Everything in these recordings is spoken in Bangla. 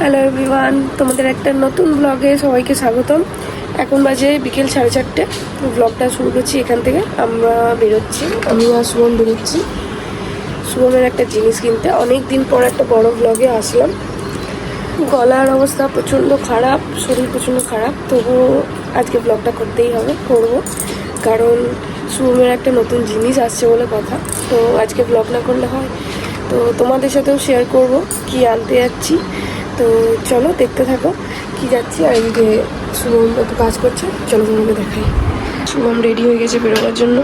হ্যালো এভরিওয়ান, তোমাদের একটা নতুন ব্লগে সবাইকে স্বাগতম। এখন বাজে বিকেল 4:30। ব্লগটা শুরু করছি এখান থেকে। আমরা বেরোচ্ছি, আমি আর শুভম বেরোচ্ছি শুভমের একটা জিনিস কিনতে। অনেক দিন পর একটা বড় ব্লগে আসলাম। গলার অবস্থা প্রচণ্ড খারাপ, শরীর প্রচণ্ড খারাপ, তবুও আজকে ব্লগটা করতেই হবে, করবো, কারণ শুভমের একটা নতুন জিনিস আসছে বলে কথা। তো আজকে ব্লগ না করলে হয়, তো তোমাদের সাথেও শেয়ার করব কি আনতে যাচ্ছি। তো চলো দেখতে থাকো কি যাচ্ছি। আর এই যে শুভম একটু কাজ করছে, চলো তোমাকে দেখাই। শুভম রেডি হয়ে গেছে বেরোবার জন্য,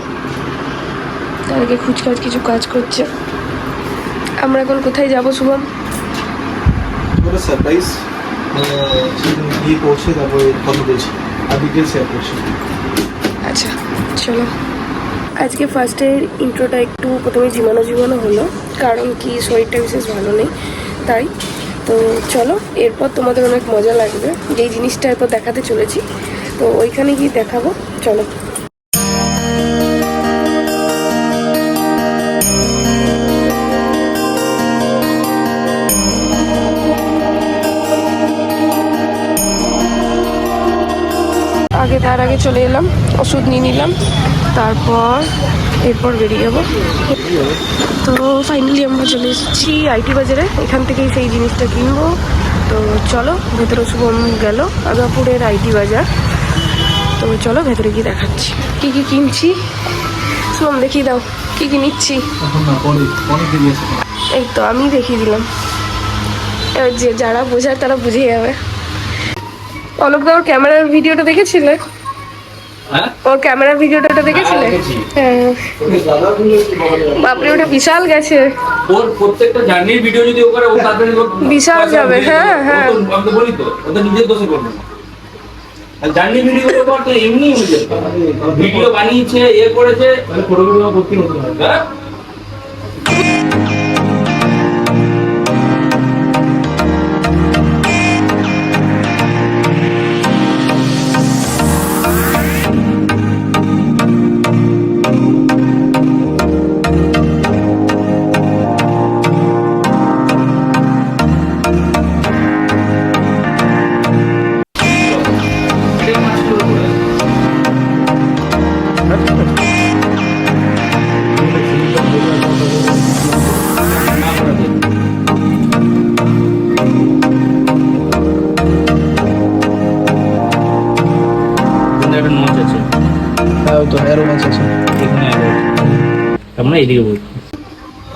তার আগে খুচকাজ কিছু কাজ করছে। আমরা এখন কোথায় যাব শুভম? সারপ্রাইজ গিয়ে পৌঁছে তারপরে কথা বলছি আর ডিটেলস শেয়ার করছি। আচ্ছা চলো। আজকে ফার্স্টের ইন্ট্রোটা একটু প্রথমে ঝিমানো হলো, কারণ কি শরীরটা বিশেষ ভালো নেই তাই। তো চলো, এরপর তোমাদের অনেক মজা লাগবে যেই জিনিসটা এরপর দেখাতে চলেছি, তো ওইখানে গিয়ে দেখাবো। চলো। তার আগে চলে এলাম, ওষুধ নিয়ে নিলাম, তারপর এরপর বেরিয়ে যাবো। তো ফাইনালি আমরা চলে এসেছি আইটি বাজারে, এখান থেকেই সেই জিনিসটা কিনবো। তো চলো, ভেতরে শুভম গেল আগাপুরের আইটি বাজার। তো চলো ভেতরে গিয়ে দেখাচ্ছি কি কি কিনছি। শুভম দেখিয়ে দাও কি কি নিচ্ছি। এই তো আমি দেখিয়ে দিলাম, এবার যে যারা বোঝার তারা বুঝে যাবে। অলোক দা, ওর ক্যামেরার ভিডিওটা দেখেছিলে? ওর ক্যামেরার ভিডিওটা দেখেছিলে? হ্যাঁ, বাপরে ওটা বিশাল গেছে। ওর প্রত্যেকটা জার্নির ভিডিও যদি ও করে ও তাড়াতাড়ি বিশাল যাবে। হ্যাঁ হ্যাঁ, আমি তো বলি তো ওটা নিজের দোষে করবে না। আর জার্নি ভিডিও তো তো এমনি হয়ে যাবে, ভিডিও বানিয়েছে এ করেছে তাহলে ফটোগ্রাফি করতে হতো না।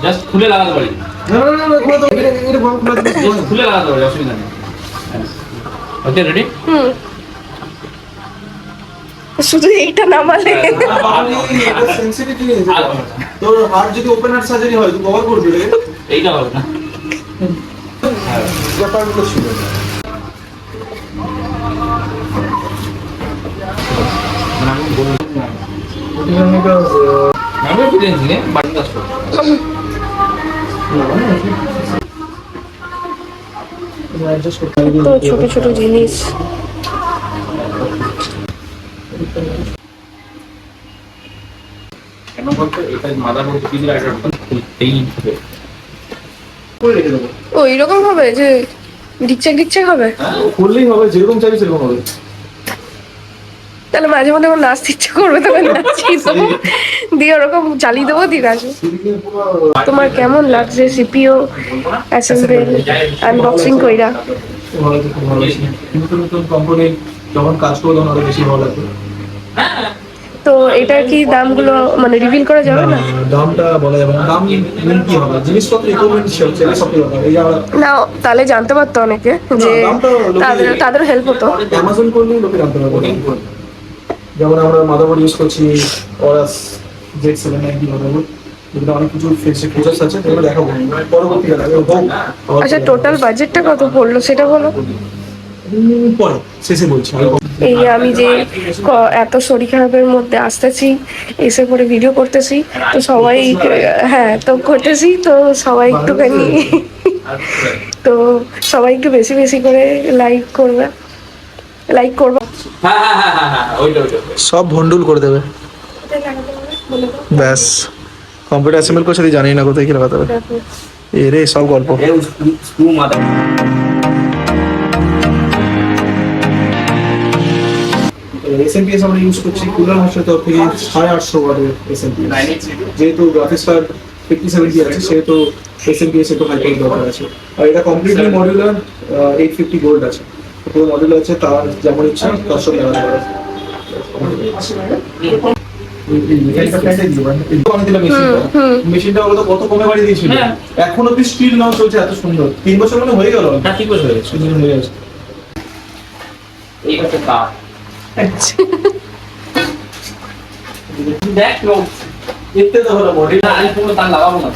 জাস্ট খুলে লাগাতে পারি, খুলে লাগাতে পারি, অসুবিধা নেই। Okay ready? শুধু এইটা নামালে তোর হার্ট যদি ওপেন হার্ট সার্জারি হয় তুই কভার করবি রে? এইটা হবে না। ব্যাপারগুলো ছিল আমি এক্সপিরিয়েন্স নিয়ে বাড়ি কাজ করব। তো ছোট ছোট জিনিস। কেন বলতে এটা মাদার মধ্যে কি দিলে এটা খুলতেই হবে। ও এরকম হবে যে ডিকচাক হবে? করলেই হবে, যেরকম চাইবি সেরকম হবে। তাহলে মাঝে মধ্যে আমার নাচতে ইচ্ছে করবে, তবে নাচিয়ে দেবো, দিয়ে ওরকম চালিয়ে দেবো, দিয়ে নাচবো। তোমার কেমন লাগছে সিপিও অ্যাসেম্বল আনবক্সিং কইরা? ভালো লাগছে, নতুন নতুন কোম্পানি যখন কাজ করবো তখন আরো বেশি ভালো লাগবে। তো এটার কি দামগুলো মানে রিভিল করা যাবে না? দামটা বলা যাবে না, দাম মেন কি হবে, জিনিসপত্র ইকুইপমেন্ট হচ্ছে সবচেয়ে কথা। এই না, তাহলে জানতে পারতো অনেকে যে তাদের হেল্প হতো। অ্যামাজন করলেই লোকে জানতে পারবে। যেমন আমরা মাদারবোর্ড ইউজ করছি অরাস Z790 মাদারবোর্ড, এগুলো অনেক কিছু ফিচার্স আছে, সেগুলো দেখাবো পরবর্তীকালে। আচ্ছা, টোটাল বাজেটটা কত পড়লো সেটা বলো। পরে শেষে বলছি। এই আমি যে এত শরীর খারাপের মধ্যে আসতেছি, এসে পরে ভিডিও করতেছি, তো সবাই হ্যাঁ তো করতেছি, তো সবাই একটুখানি তো সবাই একটু বেশি বেশি করে লাইক করবে। সব ভন্ডুল করে দেবে ব্যাস। কম্পিউটার অ্যাসেম্বল করছে, জানি না কোথায় কি লাগাতে হবে। এরে সব গল্প। এসএমপিএস আমরা ইউজ করছি কুলার হাউসের তরফ থেকে 850 ওয়াটের এসএমপিএস। যেহেতু গ্রাফিক্স কার্ড 5070 আছে সেহেতু এসএমপিএস একটু হাই পাওয়ার দরকার আছে। আর এটা কমপ্লিটলি মডিউলার 850 গোল্ড আছে, পুরো মডেল আছে, তার যেমন ইচ্ছা কাস্টম লাগাতে পারে। মেশিনটা বলতো কত কমে বাড়িয়ে দিয়েছিল, এখন অব্দি স্টিল নাও চলছে এত সুন্দর। 3 বছর মানে হয়ে গেল, হ্যাঁ 3 বছর হয়ে গেছে। হয়ে গেছে। এই হচ্ছে তার দেখ এতে তো হলো মডেল। আমি পুরো তার লাগাবো না।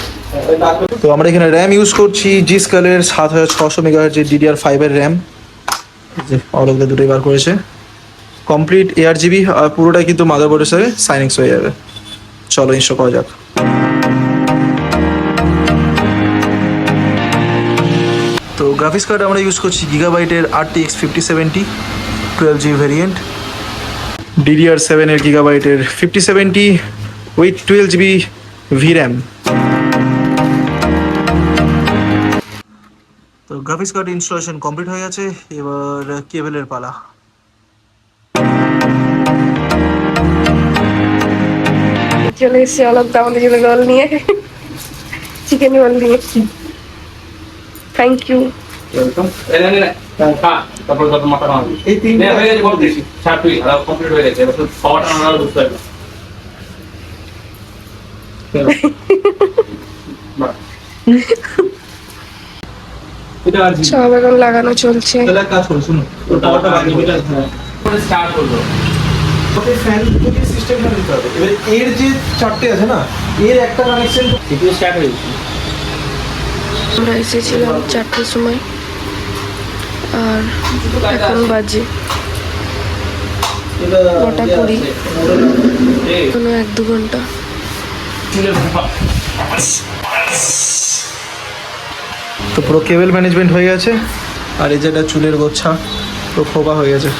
তো আমরা এখানে র্যাম ইউজ করছি জিস্কালের 7600 মেগাহার্জ DDR5 এর র্যাম, যে অলগদা দুটোই বার করেছে। কমপ্লিট ARGB আর পুরোটাই কিন্তু মাদারবোর্ডের সাথে সাইনিংস হয়ে যাবে। চলো ইনস্টল করা যাক। তো গ্রাফিক্স কার্ড আমরা ইউজ করছি গিগাবাইটের RTX 5070 12GB ভ্যারিয়েন্ট, DDR7 এর গিগাবাইটের 5070 উইথ 12GB VRAM। তো গ্রাফিক্স কার্ড ইনস্টলেশন কমপ্লিট হয়ে গেছে, এবার কেবলের পালা। চলে এসেছি অলক দা আমাদের জন্য রোল নিয়ে, চিকেন রোল নিয়ে। Thank you. ওয়েলকাম। তারপর কত মাথা কামাবি এই তিনটে হয়ে গেছে বল দেখি ছাড় তুই কমপ্লিট হয়ে গেছে, এবার তো পাওয়াটা আমরা বুঝতে পারবো। এটা আর সব এখন লাগানো চলছে। তাহলে এক কাজ করো, শুনো পাওয়ারটা বাইরে নিয়ে স্টার্ট করলো ওকে ফ্যান থেকে সিস্টেমটা নিতে হবে। এবার এর যে চারটে আছে না, এর একটা কানেকশন সিপিইউ স্টার্ট হয়ে গেছে। আমরা এসেছিলাম 4টার সময় আর এখন বাজে এটা 9:20, এখনো 1-2 ঘন্টা। তো পুরো কেবল ম্যানেজমেন্ট হয়ে গেছে, আর এই যেটা চুলের গোচ্ছা পুরো খোপা হয়ে গেছে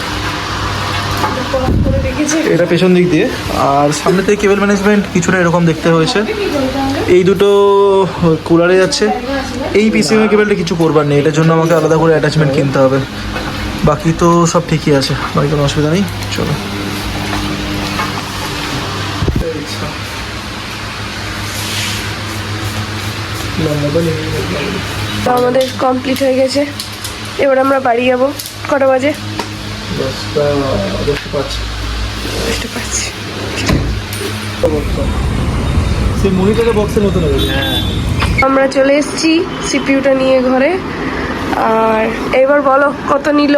এটা পেছন দিক দিয়ে, আর সামনে থেকে কেবল ম্যানেজমেন্ট কিছুটা এরকম দেখতে হয়েছে। এই দুটো কুলারে যাচ্ছে, এই পিসিএম কেবলটা কিছু করবার নেই, এটার জন্য আমাকে আলাদা করে অ্যাটাচমেন্ট কিনতে হবে। বাকি তো সব ঠিকই আছে, বাকি কোনো অসুবিধা নেই। চলো তো আমাদের কমপ্লিট হয়ে গেছে, এবার আমরা বাড়ি যাবো। কটা বাজে? 10:05। 10:05। সেই মনিটরের বক্সের মতো লাগে। আমরা চলে এসেছি সিপিইউটা নিয়ে ঘরে। আর এবার বলো কত নিল?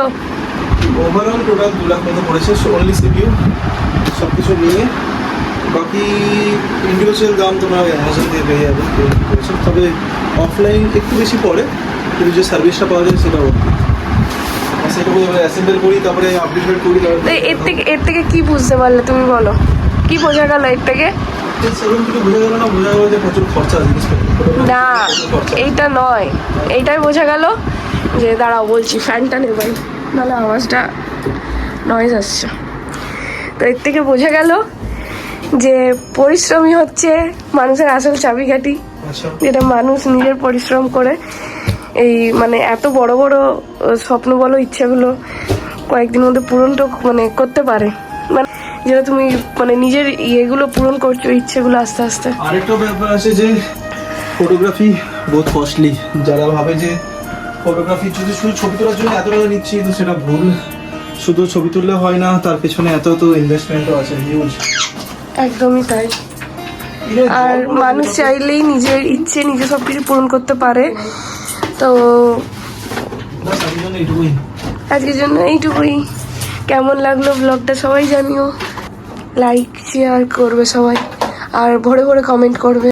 ওভারঅল টোটাল 2 লাখ মতো পড়েছে, অনলি সিপিইউ সব কিছু নিয়ে। বাকি ইন্ডিভিজুয়াল দাম তোমরা অ্যামাজন দিয়ে পেয়ে যাবে, তবে অফলাইন একটু বেশি পড়ে, কিন্তু যে সার্ভিসটা পাওয়া যায় সেটাও সেটাকে এবার অ্যাসেম্বল করি, তারপরে আপডেট করি। তো এর থেকে কি বুঝতে পারলে তুমি বলো, কি বোঝা গেল এর থেকে? সেরকম কিছু বোঝা গেল না, বোঝা গেল যে প্রচুর খরচা জিনিসপত্র। না এইটা নয়, এইটাই বোঝা গেল যে দাঁড়াও বলছি, ফ্যানটা নেবাই নাহলে আওয়াজটা নয়েজ আসছে। তো এর থেকে বোঝা গেল যে পরিশ্রমী হচ্ছে মানুষের আসল চাবিকাঠি, আচ্ছা, যেটা মানুষ নিজের পরিশ্রম করে এই মানে এত বড় বড় স্বপ্ন বলো ইচ্ছাগুলো কয়েকদিনের মধ্যে পূরণটা মানে করতে পারে। মানে যেটা তুমি মানে নিজের ইয়েগুলো পূরণ করছো, ইচ্ছেগুলো আস্তে আস্তে। আরেকটা ব্যাপার আছে যে ফটোগ্রাফি বহুত কস্টলি। যারা ভাবে যে ফটোগ্রাফি যদি শুধু ছবি তোলার জন্য এত টাকা নিচ্ছি, তো সেটা ভুল। শুধু ছবি তুললে হয় না, তার পেছনে এত তো ইনভেস্টমেন্টও আছে, হিউজ। একদমই তাই। আর মানুষ চাইলেই নিজের ইচ্ছে নিজে সবকিছু পূরণ করতে পারে। তো আজকের জন্য এইটুকুই। কেমন লাগলো ব্লগটা সবাই জানিও, লাইক শেয়ার করবে সবাই, আর ভরে ভরে কমেন্ট করবে।